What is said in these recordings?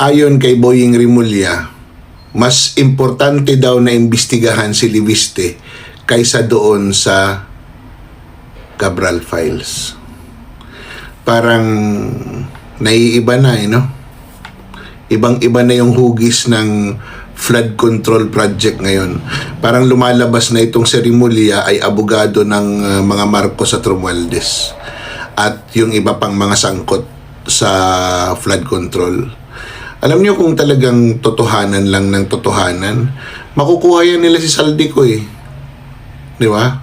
ayon kay Boying Rimulya, mas importante daw na imbestigahan si Leviste kaysa doon sa Cabral files. Parang naiiba na no? Ibang-iba na yung hugis ng flood control project ngayon. Parang lumalabas na itong si Rimulya ay abogado ng mga Marcos at Romualdez at yung iba pang mga sangkot sa flood control. Alam niyo kung talagang totohanan lang ng totohanan, makukuha yan nila si Saldico Di ba?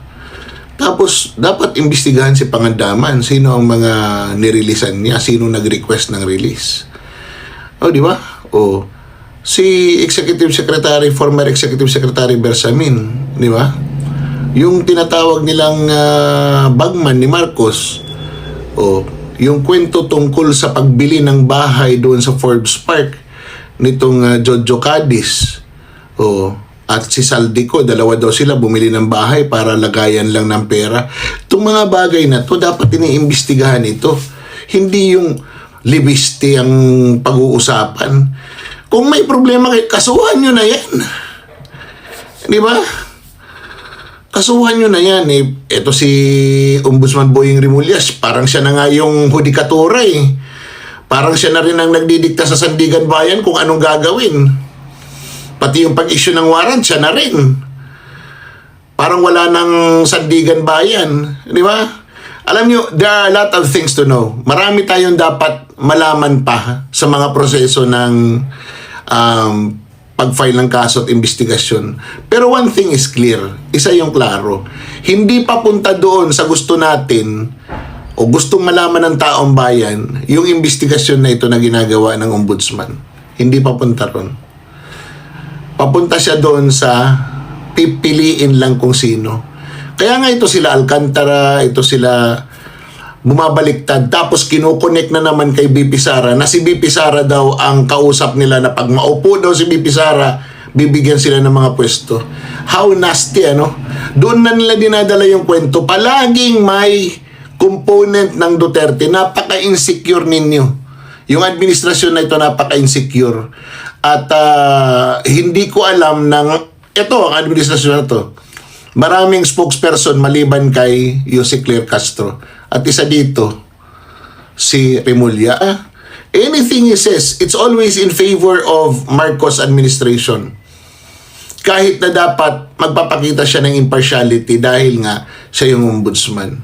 Tapos, dapat imbestigahan si Pangandaman. Sino ang mga nireleasean niya? Sino nag-request ng release? Di ba? Si Executive Secretary, former Executive Secretary Bersamin, di ba? Yung tinatawag nilang bagman ni Marcos, yung kwento tungkol sa pagbili ng bahay doon sa Forbes Park nitong Jojo Cadiz, at si Saldico, dalawa daw sila bumili ng bahay para lagayan lang ng pera. Itong mga bagay na to dapat iniimbestigahan ito. Hindi yung Leviste ang pag-uusapan. Kung may problema, kasuhan nyo na yan. Di ba? Kasuhan nyo na yan. Ito si Ombudsman Boying Rimulya, parang siya na nga yung hudikatura Parang siya na rin ang nagdidikta sa Sandigan Bayan kung anong gagawin. Pati yung pag-issue ng warrant, siya na rin. Parang wala ng Sandigan Bayan. Di ba? Alam nyo, there are a lot of things to know. Marami tayong dapat malaman pa sa mga proseso ng pag-file ng kaso at investigasyon. Pero one thing is clear. Isa yung klaro. Hindi papunta doon sa gusto natin o gustong malaman ng taong bayan yung investigasyon na ito na ginagawa ng ombudsman. Hindi papunta ron. Papunta siya doon sa pipiliin lang kung sino. Kaya nga ito sila Alcantara, ito sila bumabaliktad. Tapos kinukonek na naman kay BP Sara na si BP Sara daw ang kausap nila na pag maupo daw si BP Sara, bibigyan sila ng mga pwesto. How nasty, Doon na nila dinadala yung kwento. Palaging may component ng Duterte. Napaka-insecure ninyo. Yung administrasyon na ito napaka-insecure. At hindi ko alam ito ang administrasyon na to. Maraming spokesperson maliban kay Jose Claire Castro. At isa dito, si Rimulya. Anything he says, it's always in favor of Marcos administration. Kahit na dapat magpapakita siya ng impartiality dahil nga siya yung ombudsman.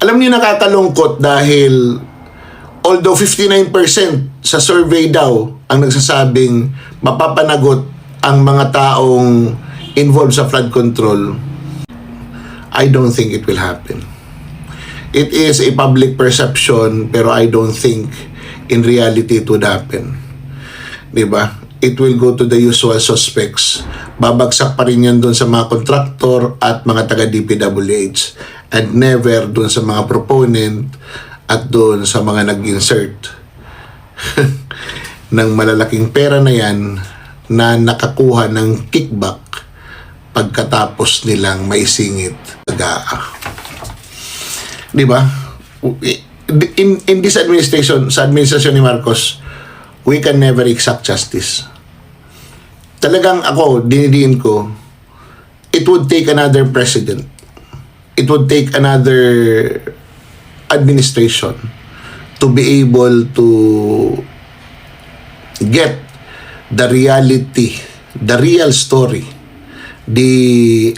Alam niyo nakakalungkot dahil although 59% sa survey daw ang nagsasabing mapapanagot ang mga taong involved sa flood control, I don't think it will happen. It is a public perception pero I don't think in reality it would happen. Diba? It will go to the usual suspects. Babagsak pa rin yan doon sa mga kontraktor at mga taga-DPWH and never doon sa mga proponent at doon sa mga nag-insert ng malalaking pera na yan na nakakuha ng kickback pagkatapos nilang maisingit di ba? In this administration, sa administrasyon ni Marcos, we can never exact justice. Talagang ako, dinidiin ko, it would take another president. It would take another administration to be able to get the reality, the real story, the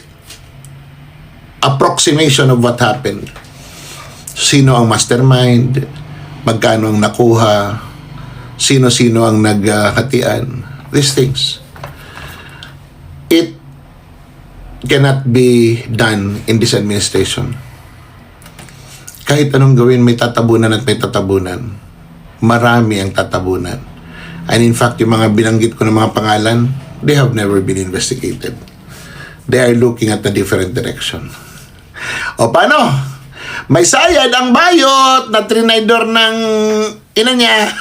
approximation of what happened. Sino ang mastermind, magkano ang nakuha, sino-sino ang naghatian, these things. It cannot be done in this administration. Kahit anong gawin, may tatabunan at may tatabunan. Marami ang tatabunan. And in fact, yung mga binanggit ko ng mga pangalan, they have never been investigated. They are looking at a different direction. O paano? May sayad ang bayot na trinidor ng ina niya.